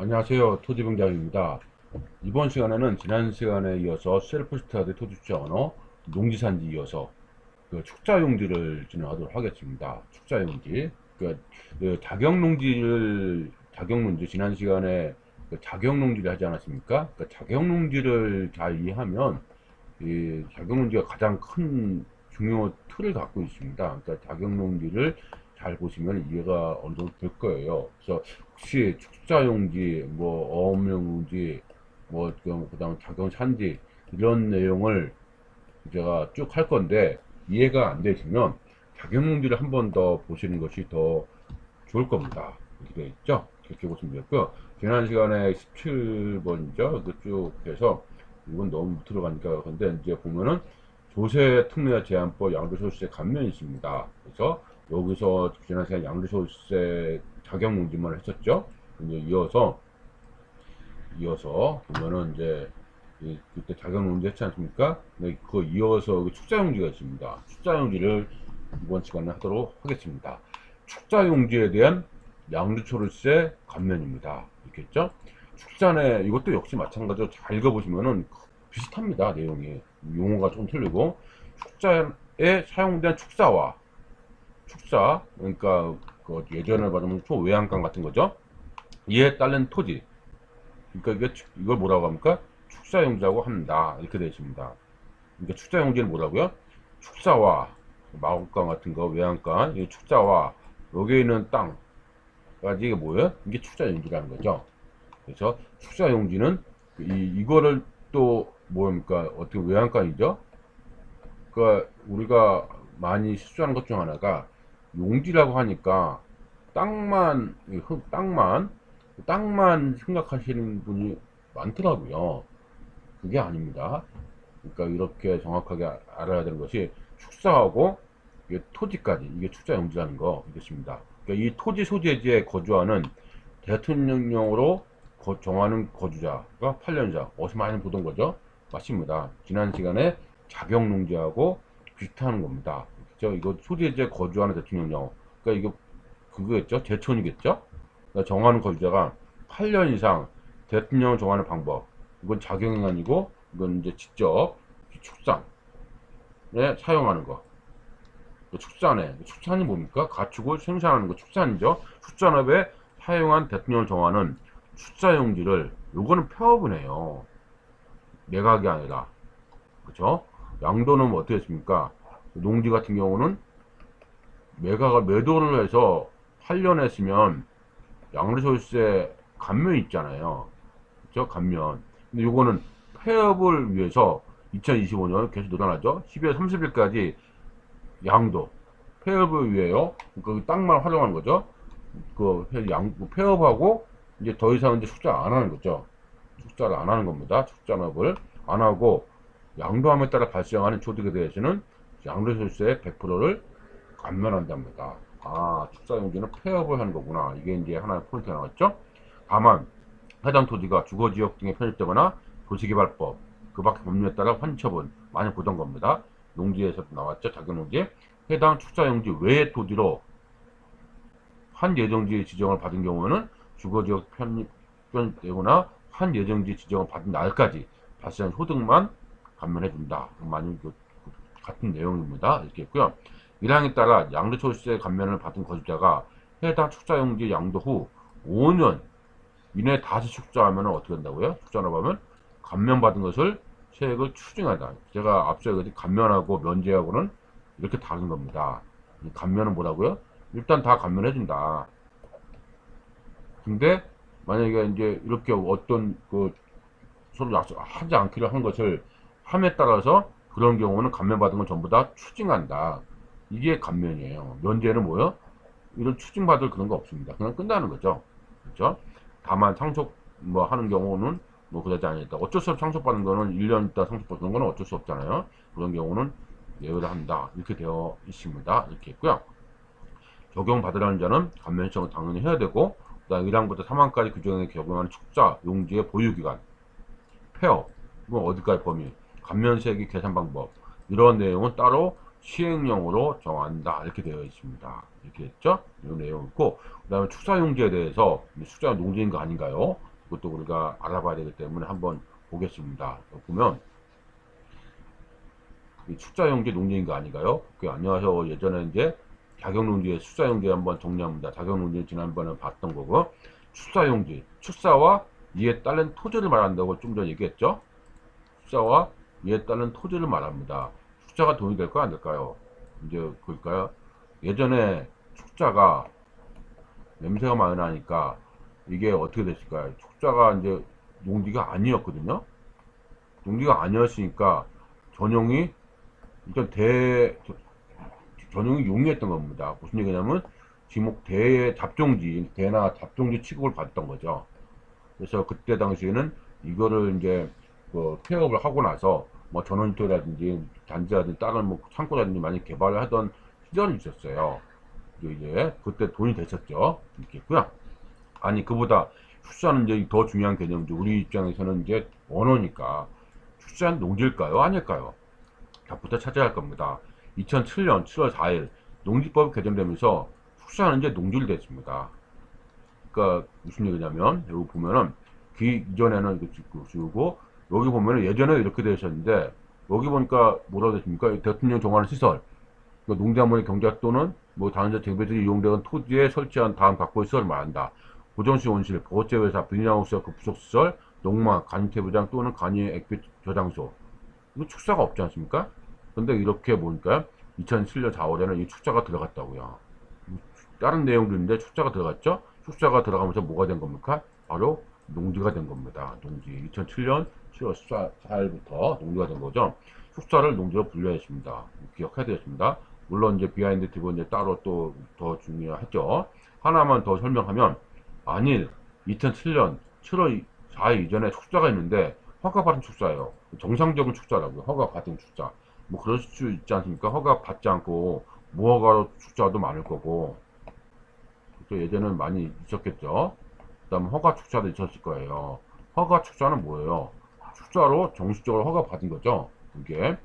안녕하세요. 토지병장입니다. 이번 시간에는 지난 시간에 이어서 셀프 스타드 토지 투자 언어 농지산지 이어서 그 축자용지를 진행하도록 하겠습니다. 축자용지. 그 자격농지 지난 시간에 그 자격농지를 하지 않았습니까? 그 자격농지를 잘 이해하면 이 자격농지가 가장 큰 중요 틀을 갖고 있습니다. 그러니까 자격농지를 잘 보시면 이해가 어느 정도 될 거예요. 그래서 혹시 축사용지, 뭐 어업용지, 뭐 그다음 자경산지 이런 내용을 제가 쭉 할 건데 이해가 안 되시면 자격농지를 한 번 더 보시는 것이 더 좋을 겁니다. 이렇게 되어 있죠? 그렇게 보시면 되고요. 지난 시간에 17번이죠? 쭉 해서 이건 너무 들어가니까 근데 이제 보면은 조세 특례 제한법 양도소득세 감면이 있습니다. 그래서 여기서 지난 시간 양도소득세 자격농지만 했었죠. 이제 이어서 보면은 이제 그때 자격농지 했지 않습니까? 네, 그거 이어서 축자용지가 있습니다. 축자용지를 이번 시간에 하도록 하겠습니다. 축자용지에 대한 양도소득세 감면입니다. 있겠죠? 축자내 이것도 역시 마찬가지로 잘 읽어보시면은 비슷합니다. 내용이 용어가 좀 틀리고 축자에 사용된 축사 그러니까 그 예전에 말하면 초외양간 같은 거죠. 이에 따른 토지 그러니까 이걸 뭐라고 합니까? 축사용지라고 합니다. 이렇게 되어 있습니다. 그러니까 축사용지는 뭐라고요? 축사와 마곡간 같은 거 외양간 이 축사와 여기에 있는 땅까지 이게 뭐예요? 이게 축사용지라는 거죠. 그래서 축사용지는 이거를 또 뭡니까? 어떻게 외양간이죠? 그러니까 우리가 많이 실수하는 것 중 하나가 용지라고 하니까 땅만 땅만 생각하시는 분이 많더라고요. 그게 아닙니다. 그러니까 이렇게 정확하게 알아야 되는 것이 축사하고 이게 토지까지 이게 축사 용지라는 거 이것입니다. 그러니까 이 토지 소재지에 거주하는 대통령령으로 정하는 거주자가 8년이자 어디서 많이 보던 거죠. 맞습니다. 지난 시간에 자격농지하고 비슷한 겁니다. 그죠? 이거 소재지에 거주하는 대통령령. 그러니까 이거 그거겠죠? 제촌이겠죠? 그러니까 정하는 거주자가 8년 이상 대통령을 정하는 방법. 이건 자격이 아니고 이건 이제 직접 축산에 사용하는 거. 축산이 뭡니까? 가축을 생산하는 거 축산이죠. 축산업에 사용한 대통령을 정하는 축사용지를 요거는 폐업을 해요. 매각이 아니라. 그쵸? 양도는 뭐 어떻게 했습니까? 농지 같은 경우는 매도를 해서 8년 했으면 양도소득세 감면이 있잖아요. 그쵸? 감면. 근데 요거는 폐업을 위해서 2025년 계속 늘어나죠. 12월 30일까지 양도 폐업을 위해요. 그 땅만 활용하는 거죠. 폐업하고 이제 더 이상 이제 축자 안 하는 거죠. 축자를 안 하는 겁니다. 축자업을 안 하고 양도함에 따라 발생하는 소득에 대해서는 양도소득세 100%를 감면한답니다. 아, 축사용지는 폐업을 하는 거구나. 이게 이제 하나의 포인트가 나왔죠. 다만 해당 토지가 주거지역 등에 편입되거나 도시개발법 그 밖의 법률에 따라 환처분 많이 보던 겁니다. 농지에서 나왔죠. 자격농지 해당 축사용지 외의 토지로 한 예정지 지정을 받은 경우에는 주거지역 편입되거나 한 예정지 지정을 받은 날까지 발생한 소득만 감면해준다. 많이 같은 내용입니다. 이렇게 있고요. 1항에 따라 양도소득세 감면을 받은 거주자가 해당 축사용지 양도 후 5년 이내 다시 축사하면 어떻게 된다고요? 축사하고 하면 감면받은 것을 세액을 추징하다. 제가 앞서 얘기했듯이 감면하고 면제하고는 이렇게 다른 겁니다. 감면은 뭐라고요? 일단 다 감면해준다. 근데 만약에 이제 이렇게 어떤 서로 약속하지 않기로 한 것을 함에 따라서 그런 경우는 감면받은 건 전부 다 추징한다. 이게 감면이에요. 면제는 뭐요? 이런 추징받을 그런 거 없습니다. 그냥 끝나는 거죠. 그렇죠? 다만 상속 뭐 하는 경우는 뭐 그러지 않았다. 어쩔 수 없이 상속받는 거는 1년 있다 상속받는 거는 어쩔 수 없잖아요. 그런 경우는 예외를 한다. 이렇게 되어 있습니다. 이렇게 있고요. 적용받으라는 자는 감면 신청을 당연히 해야 되고 그다음 1항부터 3항까지 규정에 적용하는 축자, 용지의 보유기간, 폐업, 이건 어디까지 범위, 감면세액의 계산 방법 이런 내용은 따로 시행령으로 정한다 이렇게 되어 있습니다. 이렇게 했죠? 이 내용 있고 그 다음에 축사용지에 대해서 축사는 농지인 거 아닌가요? 그것도 우리가 알아봐야 되기 때문에 한번 보겠습니다. 보면 이 축사용지 농지인가 아닌가요? 안녕하세요. 예전에 이제 자격농지의 축사용지 한번 정리합니다. 자격농지 지난번에 봤던 거고, 축사용지, 축사와 이에 따른 토지를 말한다고 좀 전에 얘기했죠. 축사와 이에 따른 토지를 말합니다. 축사가 돈이 될까요, 안 될까요? 이제 그럴까요? 예전에 축사가 냄새가 많이 나니까 이게 어떻게 됐을까요? 축사가 이제 농지가 아니었거든요. 농지가 아니었으니까 전용이 일단 전용이 용이했던 겁니다. 무슨 얘기냐면 지목 대 잡종지, 대나 잡종지 취급을 받았던 거죠. 그래서 그때 당시에는 이거를 이제 폐업을 하고 나서 뭐 전원주택이라든지 단지라든지 다른 뭐 창고라든지 많이 개발을 하던 시절이 있었어요. 이제 그때 돈이 됐었죠. 있겠고요. 아니 그보다 출산은 이제 더 중요한 개념이죠. 우리 입장에서는 이제 언어니까 출산 농지일까요? 아닐까요? 답부터 찾아야 할 겁니다. 2007년 7월 4일 농지법이 개정되면서 축사는 이제 농지를 됐습니다. 그러니까 무슨 얘기냐면 여기 보면은 그 이전에는 이거 짓고 쓰고 여기 보면은 예전에 이렇게 되어 있었는데 여기 보니까 뭐라고 됐습니까? 대통령 정하는 시설 그러니까 농작물의 경작 또는 뭐 다른 재배들이 이용되는 토지에 설치한 다음 각고의 시설을 말한다. 고정식 온실, 보호제회사, 비닐하우스와 그 부속시설, 농막, 간이태부장 또는 간이의 액비 저장소. 이거 축사가 없지 않습니까? 근데 이렇게 보니까 2007년 4월에는 이 축사가 들어갔다고요. 다른 내용들인데 축사가 들어갔죠? 축사가 들어가면서 뭐가 된 겁니까? 바로 농지가 된 겁니다. 농지. 2007년 7월 14일부터 농지가 된 거죠. 축사를 농지로 분류했습니다. 기억해야 되겠습니다. 물론 이제 비하인드 팁은 이제 따로 또 더 중요하죠. 하나만 더 설명하면 만일 2007년 7월 4일 이전에 축사가 있는데 허가받은 축사예요. 정상적인 축사라고요. 허가받은 축사. 뭐 그럴 수 있지 않습니까? 허가 받지 않고 무허가로 축사도 많을 거고 또 예전에는 많이 있었겠죠. 그 다음 허가 축사도 있었을 거예요. 허가 축사는 뭐예요? 축사로 정식적으로 허가 받은 거죠. 이게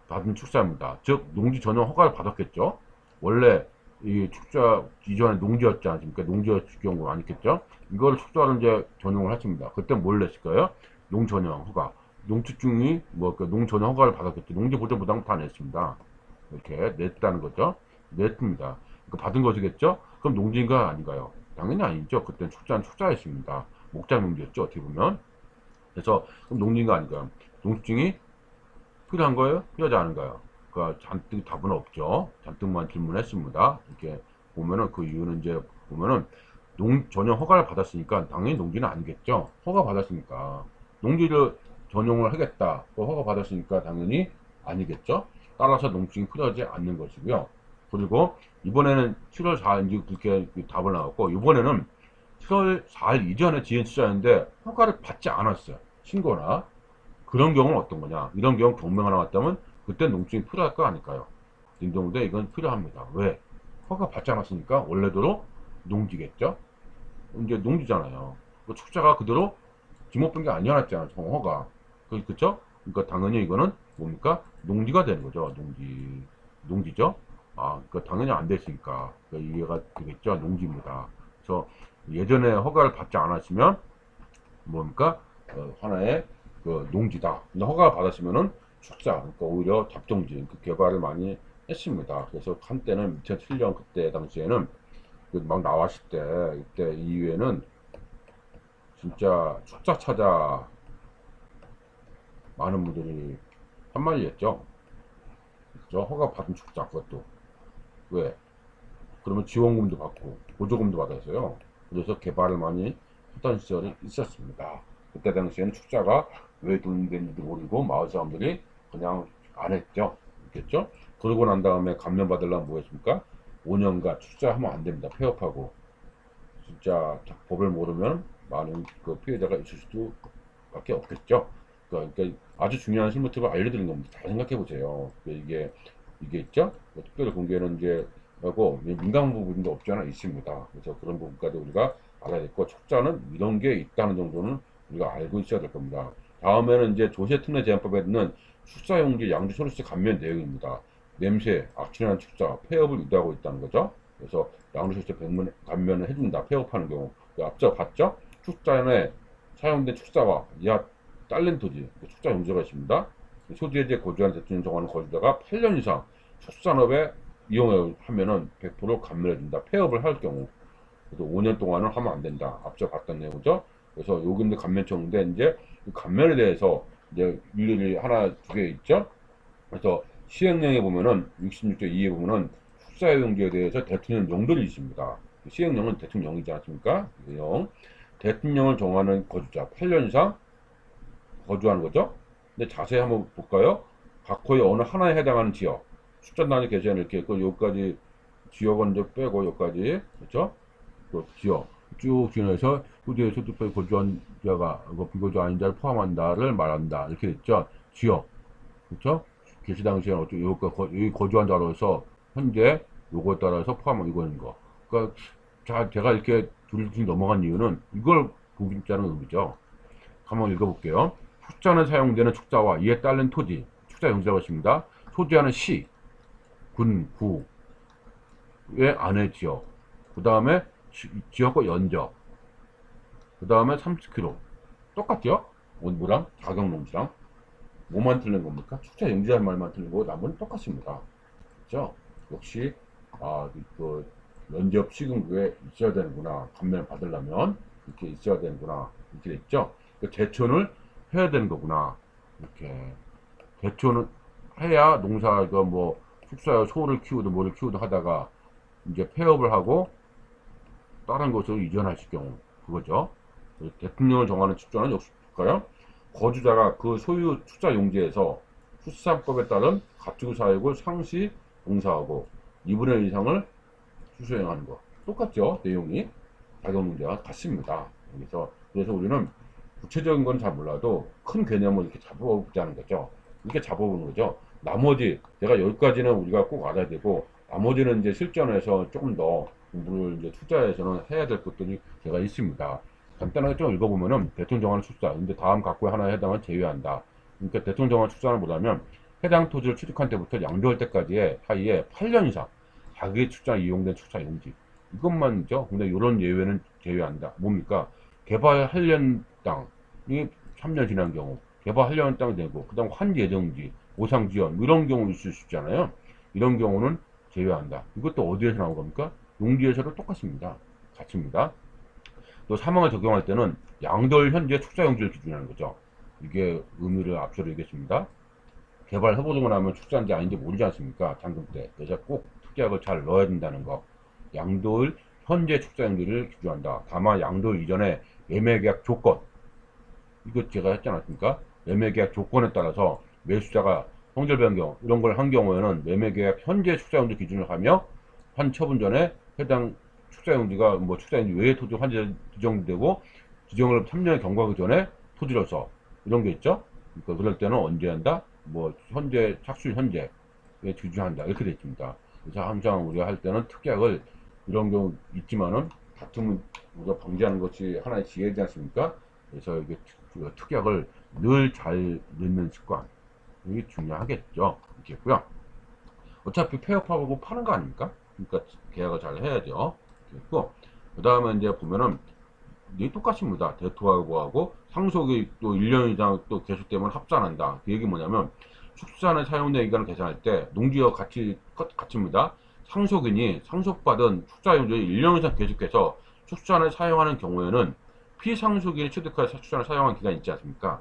받은 축사입니다. 즉 농지 전용 허가를 받았겠죠. 원래 이 축사 이전에 농지였지 않습니까? 농지였을 경우 아니겠죠. 이걸 축사로 이제 전용을 하십니다. 그때 뭘 냈을까요? 농전용 허가. 농축중이 농전용 허가를 받았겠죠. 농지보조부담 다 냈습니다. 이렇게 냈다는 거죠. 냈습니다. 받은 것이겠죠? 그럼 농지인가 아닌가요? 당연히 아니죠. 그때는 축사는 축사였습니다. 목장 농지였죠. 어떻게 보면. 그래서 그럼 농지인가 아닌가요? 농축중이 필요한 거예요? 필요하지 않은가요? 그러니까 잔뜩 답은 없죠. 잔뜩만 질문했습니다. 이렇게 보면은 그 이유는 이제 보면은 전용 허가를 받았으니까 당연히 농지는 아니겠죠. 허가 받았으니까 농지를 전용을 하겠다. 허가 받았으니까 당연히 아니겠죠. 따라서 농축이 필요하지 않는 것이고요. 그리고 이번에는 7월 4일 그렇게 답을 나왔고 이번에는 7월 4일 이전에 지은 투자인데 허가를 받지 않았어요. 신고나 그런 경우는 어떤 거냐? 이런 경우 경매가 나왔다면 그때 농축이 필요할 거 아닐까요? 인동대 이건 필요합니다. 왜? 허가 받지 않았으니까 원래대로 농지겠죠? 이제 농지잖아요. 그 축자가 그대로 지목된 게 아니었잖아요. 허가. 그쵸? 그러니까 당연히 이거는 뭡니까? 농지가 되는 거죠. 농지죠? 아, 그러니까 당연히 안 됐으니까. 그러니까 이해가 되겠죠? 농지입니다. 그래서 예전에 허가를 받지 않았으면 뭡니까? 하나의 농지다. 근데 허가를 받았으면은 축사, 그러니까 오히려 잡종지, 그 개발을 많이 했습니다. 그래서 한때는 2007년 그때 당시에는 막 나왔을 때, 이때 이후에는 진짜 축사 찾아 많은 분들이 한마디 했죠. 허가 받은 축사, 그것도. 왜? 그러면 지원금도 받고, 보조금도 받았어요. 그래서 개발을 많이 했던 시절이 있었습니다. 그때 당시에는 축사가 왜 도움되는지도 모르고 마을 사람들이 그냥 안 했죠. 있겠죠? 그러고 난 다음에 감면 받으려면 뭐 했습니까? 5년간 축사하면 안 됩니다. 폐업하고. 진짜 법을 모르면 많은 그 피해자가 있을 수도 밖에 없겠죠. 그러니까 아주 중요한 실무 팁을 알려드리는 겁니다. 잘 생각해 보세요. 이게 있죠? 특별히 공개는 이제 하고 민감 부분도 없지 않아 있습니다. 그래서 그런 부분까지 우리가 알아야 되고 축자는 이런 게 있다는 정도는 우리가 알고 있어야 될 겁니다. 다음에는 이제 조세특례 제한법에 있는 축사용지 양주 소득세 감면 내용입니다. 냄새, 악취나는 축사, 폐업을 유도하고 있다는 거죠. 그래서 양주 소득세 감면을 해준다. 폐업하는 경우. 앞서 봤죠? 축자에 사용된 축사와 이하 딸린 토지, 축사 용지가 있습니다. 소지에 이제 거주한 대통령 정하는 거주자가 8년 이상 축산업에 이용하면은 100% 감면해준다. 폐업을 할 경우. 그래서 5년 동안은 하면 안 된다. 앞서 봤던 내용이죠. 그래서 요금도 감면청인데 이제 이 감면에 대해서 이제 일일이 하나 두 개 있죠. 그래서 시행령에 보면은 66조 2에 보면은 축사용지에 대해서 대통령령들이 있습니다. 시행령은 대통령이지 않습니까? 령. 대통령을 정하는 거주자 8년 이상 거주하는 거죠. 근데 자세히 한번 볼까요? 각호의 어느 하나에 해당하는 지역 숫자 단위 계좌는 이렇게 있고 여기까지 지역은 이제 빼고 여기까지 그렇죠? 그 지역 쭉 지나서 후지에 소득세 거주한 자가 비거주 아닌 자를 포함한다를 말한다 이렇게 됐죠. 지역 그렇죠? 개시 당시에는 어쩌 여기 거주한 자로서 현재 요거에 따라서 포함한 이거는 거. 그러니까 자 제가 이렇게 둘씩 넘어간 이유는 이걸 보겠다는 의미죠. 한번 읽어볼게요. 축자는 사용되는 축자와 이에 따른 토지, 축자 용지라고 했습니다. 소지하는 시, 군, 구의 안에 지역, 그 다음에 지역과 연적, 그 다음에 30km. 똑같죠? 뭐랑? 자격농지랑. 뭐만 틀린 겁니까? 축자 용지란 말만 틀린 거고 나머지는 똑같습니다. 그렇죠? 역시 그 면접 시군구에 있어야 되는구나. 감면 받으려면 이렇게 있어야 되는구나. 이렇게 됐죠? 그 제촌을 해야 되는 거구나. 이렇게 대초는 해야 농사가 뭐 축사에 소를 키우든 뭐를 키우든 하다가 이제 폐업을 하고 다른 곳으로 이전하실 경우 그거죠. 대통령을 정하는 축자는 역시 볼까요? 거주자가 그 소유 축자 용지에서 수산법에 따른 가축 사육을 상시 봉사하고 2분의 1 이상을 수수행하는 거 똑같죠. 내용이 자격 문제와 같습니다. 그래서 우리는 구체적인 건 잘 몰라도 큰 개념을 이렇게 잡아보자는 거죠. 이렇게 잡아보는 거죠. 나머지 내가 여기까지는 우리가 꼭 알아야 되고 나머지는 이제 실전에서 조금 더 공부를 이제 투자해서는 해야 될 것들이 제가 있습니다. 간단하게 좀 읽어보면은 대통령 정하는 축사 근데 다음 각구에 하나에 해당은 제외한다. 그러니까 대통령 정하는 축사는 뭐냐면 해당 토지를 취득한 때부터 양도할 때까지의 사이에 8년 이상 자기 축자 이용된 축사 용지 이것만이죠. 근데 이런 예외는 제외한다. 뭡니까? 개발하려는 땅이 3년 지난 경우 개발하려는 땅이 되고 그 다음 환예정지 보상지원 이런 경우 있을 수 있잖아요. 이런 경우는 제외한다. 이것도 어디에서 나온 겁니까? 용지에서도 똑같습니다. 같습니다. 또 사망을 적용할 때는 양도일 현재 축사 용지를 기준하는 거죠. 이게 의미를 앞서로 얘기했습니다. 개발 해보고 나면 축사인지 아닌지 모르지 않습니까? 잠금 때. 그래서 꼭 특약을 잘 넣어야 된다는 거. 양도일 현재 축사 용지를 기준한다. 다만 양도일 이전에 매매계약 조건 이거 제가 했지 않았습니까? 매매계약 조건에 따라서 매수자가 성질 변경 이런 걸 한 경우에는 매매계약 현재 축사용지 기준을 하며 한 처분 전에 해당 축사용지가 뭐 축사용지 외의 토지 환지 지정되고 지정을 3년에 경과하기 전에 토지로서 이런 게 있죠. 그러니까 그럴 때는 언제 한다? 뭐 현재 착수 현재에 기준한다 이렇게 되어 있습니다. 그래서 항상 우리가 할 때는 특약을 이런 경우 있지만은 다툼을 우리가 방지하는 것이 하나의 지혜지 않습니까? 그래서 이게 특약을 늘 잘 넣는 습관이 중요하겠죠. 있겠고요. 어차피 폐업하고 파는 거 아닙니까? 그러니까 계약을 잘 해야 돼요. 있고 그 다음에 이제 보면은 이게 똑같습니다. 대토하고 상속이 또 1년 이상 또 계속되면 합산한다. 그 얘기 뭐냐면 축산에 사용된 기간을 계산할 때 농지와 같입니다. 상속인이 상속받은 축사용지를 1년 이상 계속해서 축산을 사용하는 경우에는 피상속인이 취득해서 축산을 사용한 기간이 있지 않습니까?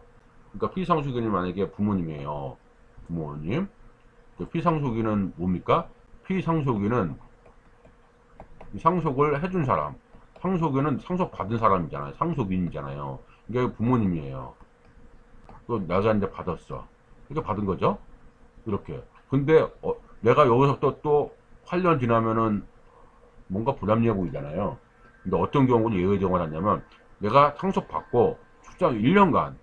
그러니까 피상속인이 만약에 부모님이에요. 부모님. 그 피상속인은 뭡니까? 피상속인은 상속을 해준 사람. 상속인은 상속받은 사람이잖아요. 상속인이잖아요. 이게 부모님이에요. 또 내가 이제 받았어. 이렇게 받은 거죠. 이렇게. 근데 내가 여기서 또 8년 지나면은 뭔가 불합리해 보이잖아요. 근데 어떤 경우는 예외 정을 하냐면 내가 상속받고 출장 1년간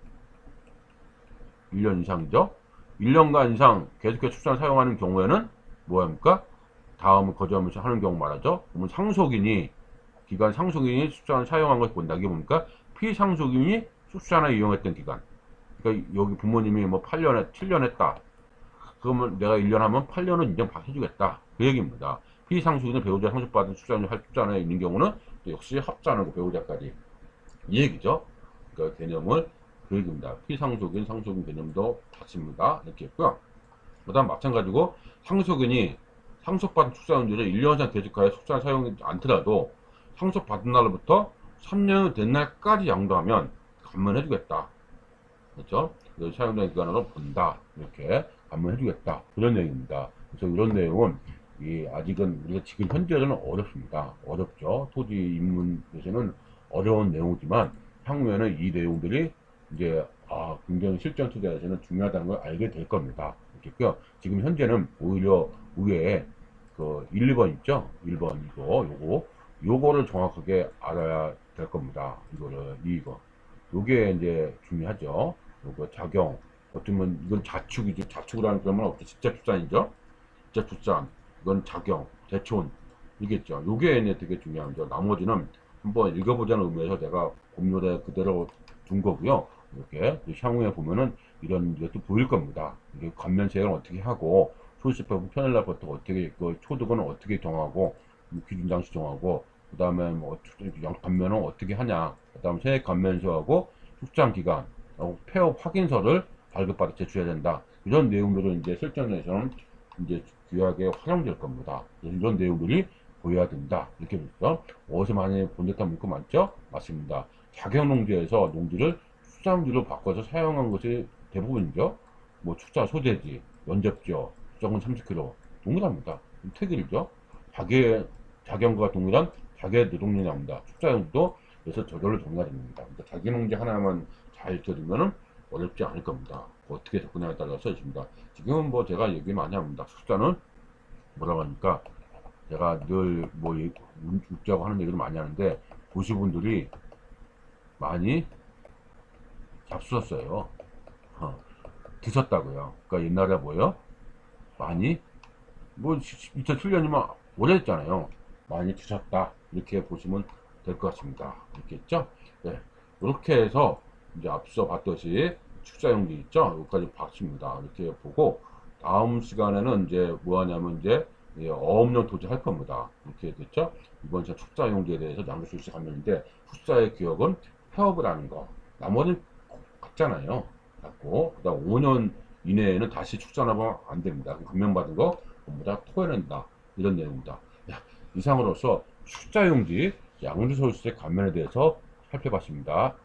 1년 이상이죠. 1년간 이상 계속해서 출장 사용하는 경우에는 뭐합니까? 다음을 거주하면서 하는 경우 말하죠. 그러면 상속인이 기간 상속인이 출장을 사용한 것이 본다. 이게 뭡니까? 피상속인이 출장을 이용했던 기간. 그러니까 여기 부모님이 뭐 8년, 7년 했다. 그러면 내가 1년 하면 8년은 인정해주겠다. 그 얘기입니다. 피상속인은 배우자 상속받은 출장을 할 출장에 있는 경우는 역시 합산하고 배우자까지. 이 얘기죠. 그 개념을 그 얘기입니다. 피상속인, 상속인 개념도 같습니다. 이렇게 했고요. 그 다음 마찬가지고 상속인이 상속받은 축사용지를 1년 이상 계속하여 축사를 사용하지 않더라도 상속받은 날부터 3년이 된 날까지 양도하면 감면해주겠다. 그렇죠? 사용된 기간으로 본다. 이렇게 감면해주겠다. 그런 내용입니다. 그래서 이런 내용은 아직은 우리가 지금 현재는 어렵습니다. 어렵죠. 토지 입문에서는 어려운 내용이지만 향후에는 이 내용들이 이제 굉장히 실전 투자에서는 중요하다는 걸 알게 될 겁니다. 그렇고요. 지금 현재는 오히려 위에 그 1, 2번 있죠? 1번 요거를 정확하게 알아야 될 겁니다. 이거. 요게 이제 중요하죠. 요거 작용. 어쩌면 이건 자축이죠. 자축이라는 그러면 없죠. 직접 출산이죠. 직접 출산. 이건 작용, 대촌. 이겠죠. 요게 이제 되게 중요하죠. 나머지는 한번 읽어보자는 의미에서 내가 법률에 그대로 둔 거고요. 이렇게 향후에 보면은 이런 것도 보일 겁니다. 이게 감면세액을 어떻게 하고 소득세법 편일날부터 어떻게 있고 소득은 어떻게 정하고 기준 장시 정하고 그 다음에 뭐 감면은 어떻게 하냐. 그 다음 세액 감면서하고 출산 기간, 폐업 확인서를 발급받아 제출해야 된다. 이런 내용들은 이제 실전에서는 이제 귀하게 활용될 겁니다. 이런 내용들이 보여야 된다. 이렇게 보죠. 어디서 많이 본 듯한 문구 많죠? 맞습니다. 자격농지에서 농지를 축사용지로 바꿔서 사용한 것이 대부분이죠. 뭐 축사 소재지, 면접지어, 수정은 30km 동일합니다. 되게 길죠. 자격과 동일한 자기의 노동력이 나옵니다. 축사용지도 그래서 저절로 정리가 됩니다. 그러니까 자격농지 하나만 잘 익혀두면은 어렵지 않을 겁니다. 어떻게 접근하냐에 따라서 있습니다. 지금은 뭐 제가 얘기 많이 합니다. 축사는 뭐라고 하니까 제가 늘 뭐 육자고 하는 얘기를 많이 하는데 고시분들이 많이 잡수셨어요. 드셨다고요. 그러니까 옛날에 뭐요? 많이 뭐 2007년이면 오래됐잖아요. 많이 드셨다 이렇게 보시면 될 것 같습니다. 이렇게 있죠? 네. 이렇게 해서 이제 앞서 봤듯이 축사용지 있죠? 여기까지 봤습니다. 이렇게 보고 다음 시간에는 이제 뭐 하냐면 이제 어업용 토지 할 겁니다. 이렇게 됐죠? 이번 주 축사용지에 대해서 양도소득세 감면인데 축사의 기억은 폐업을 하는 거. 나머지는 같잖아요. 같고 그다음 5년 이내에는 다시 축산하면 안 됩니다. 감면받은 거 전부 다 토해낸다. 이런 내용입니다. 이상으로서 축사용지 양도소득세 감면에 대해서 살펴봤습니다.